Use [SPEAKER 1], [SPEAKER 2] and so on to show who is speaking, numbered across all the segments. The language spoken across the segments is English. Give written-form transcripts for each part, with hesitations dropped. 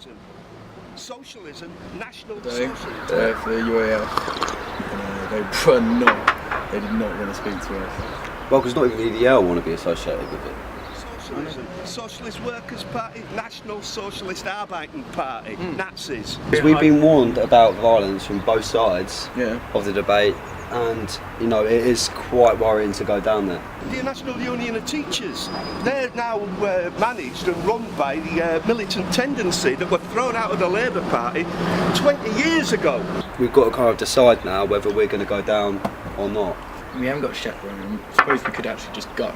[SPEAKER 1] socialism. Socialism, national
[SPEAKER 2] For
[SPEAKER 1] socialism.
[SPEAKER 2] the UAF, they did not want to speak to us.
[SPEAKER 3] Well, because not even the EDL want to be associated with it.
[SPEAKER 1] Socialism, Socialist Workers' Party, National Socialist Arbeiten Party, Nazis.
[SPEAKER 3] We've been warned about violence from both sides
[SPEAKER 2] Yeah.
[SPEAKER 3] of the debate, and you know it is quite worrying to go down there.
[SPEAKER 1] The National Union of Teachers, they're now managed and run by the militant tendency that were thrown out of the Labour Party 20 years ago.
[SPEAKER 3] We've got to kind of decide now whether we're going to go down or not.
[SPEAKER 2] We haven't got a chaperone. I suppose we could actually just go.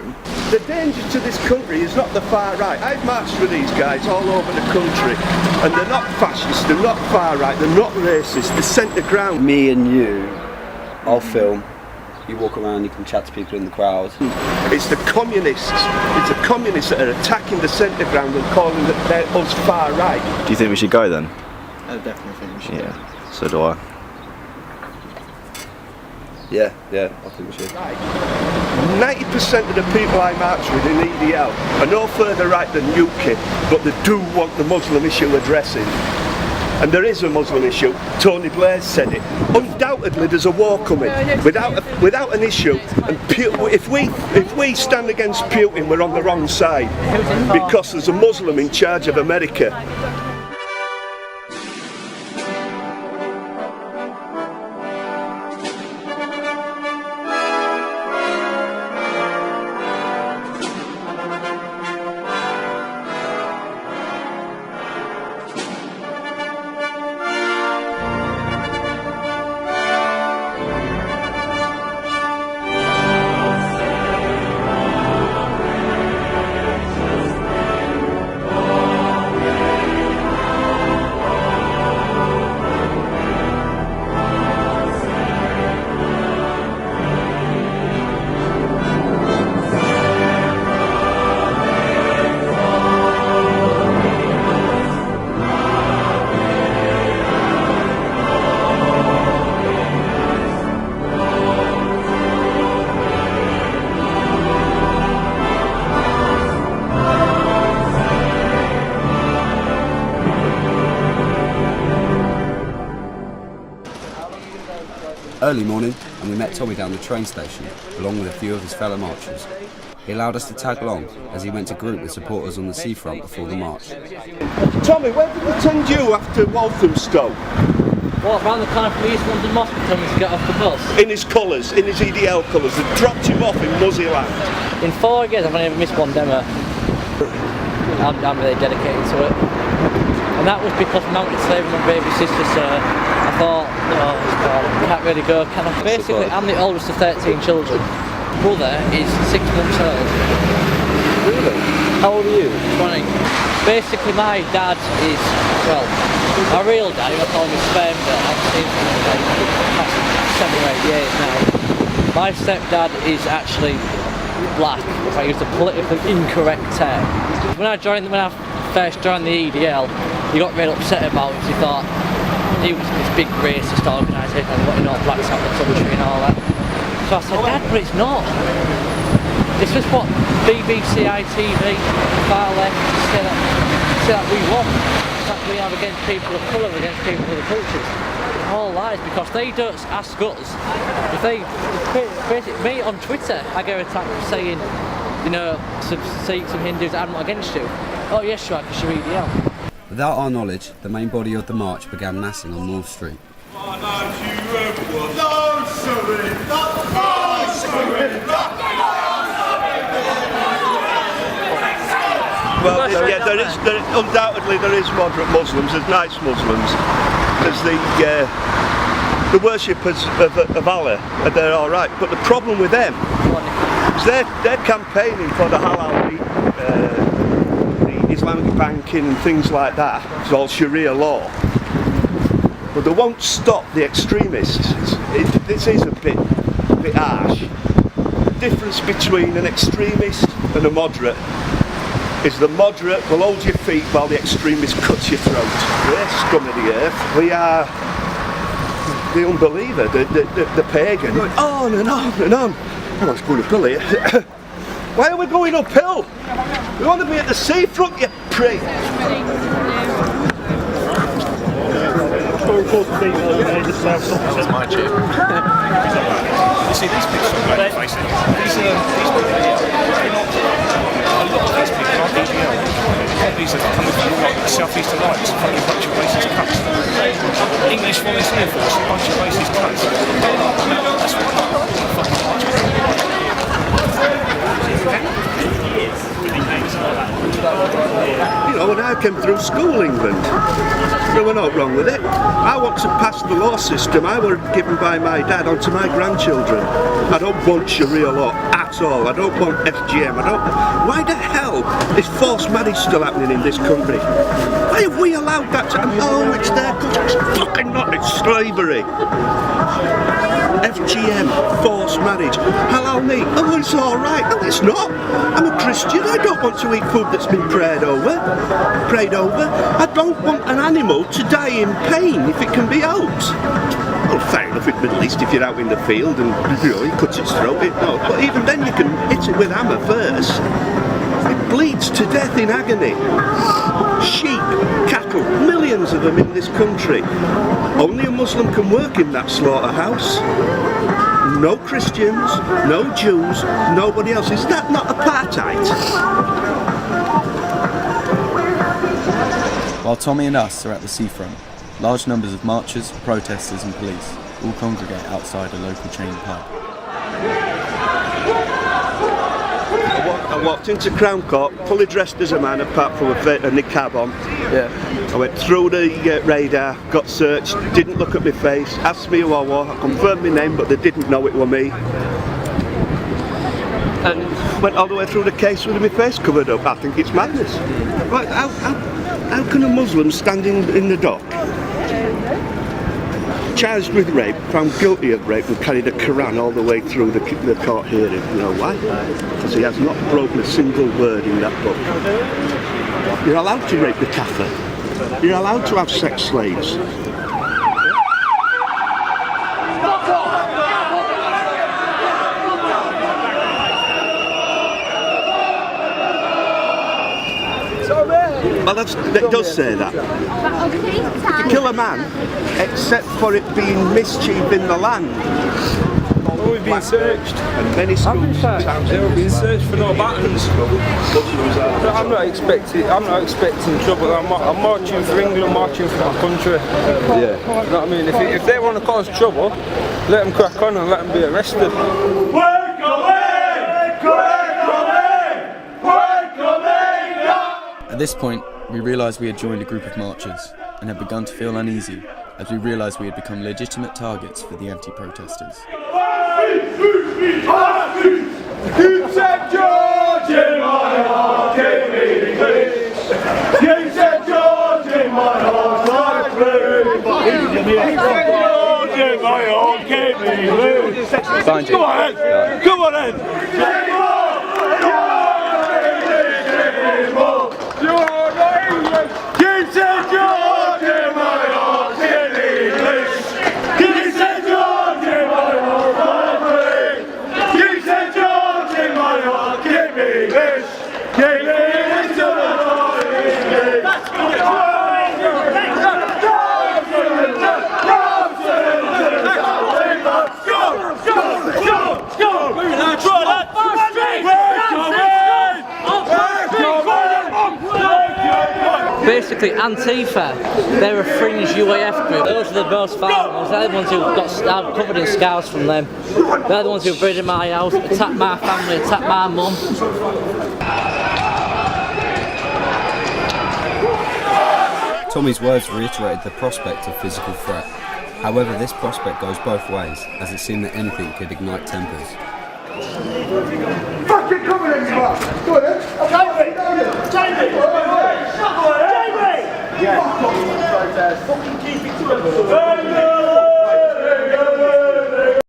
[SPEAKER 1] The danger to this country is not the far right. I've marched with these guys all over the country, and they're not fascist, they're not far right, they're not racist, they're centre ground.
[SPEAKER 3] Me and you, I'll film. You walk around, you can chat to people in the crowd.
[SPEAKER 1] It's the communists that are attacking the centre ground and calling that they're us far right.
[SPEAKER 4] Do you think we should go then?
[SPEAKER 2] I definitely think we should go.
[SPEAKER 4] Yeah, so do I.
[SPEAKER 3] Yeah, I think we should.
[SPEAKER 1] 90% of the people I march with in EDL are no further right than UKIP, but they do want the Muslim issue addressing. And there is a Muslim issue. Tony Blair said it. Undoubtedly, there's a war coming without an issue. And if we stand against Putin, we're on the wrong side, because there's a Muslim in charge of America.
[SPEAKER 3] Early morning, and we met Tommy down the train station, along with a few of his fellow marchers. He allowed us to tag along as he went to group with supporters on the seafront before the march.
[SPEAKER 1] Tommy, where did they send you after Walthamstow?
[SPEAKER 5] What, round the corner from East London Mosque and told me to get off the bus?
[SPEAKER 1] In his colours, in his EDL colours. They dropped him off in Muzzyland.
[SPEAKER 5] In 4 years I've only ever missed one demo. I'm really dedicated to it. And that was because my mum was saving my baby sister, so I thought, no, I can't really go, can I? Basically, I'm the oldest of 13 children. Brother is 6 months old.
[SPEAKER 3] Really? How old are you?
[SPEAKER 5] 20. Basically, my dad is, well, my real dad, I call him his sperm dad, I've seen him for the past 7 or 8 years now. My stepdad is actually black, if I use the politically incorrect term. When I first joined the EDL, he got really upset about it because he thought he was this big racist organisation and wanting all blacks out of the country and all that. So I said, Dad, but it's not. This was what BBC, ITV, far left say that we want. That we have against people of colour, against people of other cultures. All lies, because they don't ask us. If they me on Twitter, I get attacked for saying, you know, some Sikhs and Hindus, I'm not against you. Oh yes you are, because you're EDL.
[SPEAKER 3] Without our knowledge, the main body of the march began massing on North Street.
[SPEAKER 1] Well, yeah, undoubtedly there is moderate Muslims, there's nice Muslims. There's the worshippers of Allah, and they're all right. But the problem with them is they're campaigning for the halal the Islamic banking and things like that. It's all Sharia law. But they won't stop the extremists. This is a bit harsh. The difference between an extremist and a moderate is the moderate will hold your feet while the extremist cuts your throat. We're scum of the earth. We are the unbeliever, the pagan. Going on and on and on. Oh, it's going uphill here. Why are we going uphill? We want to be at the seafront, you prick.
[SPEAKER 6] That's my chip. You see, these people are great facing. These people here, they're not, a lot of these people aren't EGL. These are coming from like the South East Alliance, a fucking bunch of racist cunts. English volunteer force, a bunch of racist cunts. That's what fucking bunch of
[SPEAKER 1] You know, when I came through school, England, there were not wrong with it. I want to pass the law system I were given by my dad onto my grandchildren. I don't want Sharia law at all. I don't want FGM. Why the hell is forced marriage still happening in this country? Why have we allowed that to... Oh, it's their country. It's fucking not. It's slavery. FGM, forced marriage, halal meat. Oh, it's all right. No, it's not. I'm a Christian. I don't want to eat food that's been prayed over. I don't want an animal to die in pain if it can be helped. Well, fair enough, at least if you're out in the field and he cuts its throat. No, but even then you can hit it with a hammer first. It bleeds to death in agony. Sheep, cattle, millions of them in this country. Only a Muslim can work in that slaughterhouse. No Christians, no Jews, nobody else. Is that not apartheid?
[SPEAKER 7] While Tommy and us are at the seafront, large numbers of marchers, protesters and police all congregate outside a local chain pub.
[SPEAKER 1] I walked into Crown Court, fully dressed as a man, apart from a niqab on.
[SPEAKER 2] Yeah.
[SPEAKER 1] I went through the radar, got searched, didn't look at my face, asked me who I was, I confirmed my name, but they didn't know it were me. And went all the way through the case with my face covered up. I think it's madness. Like, how can a Muslim standing in the dock, charged with rape, found guilty of rape and carried a Quran all the way through the court hearing? You know why? Because he has not broken a single word in that book. You're allowed to rape the kafir. You're allowed to have sex slaves. Well, that does say that. To kill a man, except for it being mischief in the land.
[SPEAKER 8] Oh, we've been searched.
[SPEAKER 1] And many schools.
[SPEAKER 8] Yeah, we've been searched for no buttons. I'm not expecting trouble. I'm marching for England, I'm marching for my country. Yeah. You know what I mean? If they want to cause trouble, let them crack on and let them be arrested.
[SPEAKER 7] At this point, we realised we had joined a group of marchers and had begun to feel uneasy as we realised we had become legitimate targets for the anti-protesters.
[SPEAKER 9] You said George in my heart, keep me clean. You said George in my heart, like blue. You said George in my heart, keep me clean. Go on then, come on then. You said George in my heart, keep me clean. You said George in my heart, like blue. You said George in my heart, keep me clean. Keep me into the
[SPEAKER 5] Basically, Antifa, they're a fringe UAF group. Those are the most violent ones. They're the ones who got covered in scars from them. They're the ones who raided my house, attacked my family, attacked my mum.
[SPEAKER 3] Tommy's words reiterated the prospect of physical threat. However, this prospect goes both ways, as it seemed that anything could ignite tempers.
[SPEAKER 9] fucking come on, everyone! Go on then! Jamie! Yeah. Fucking keep it to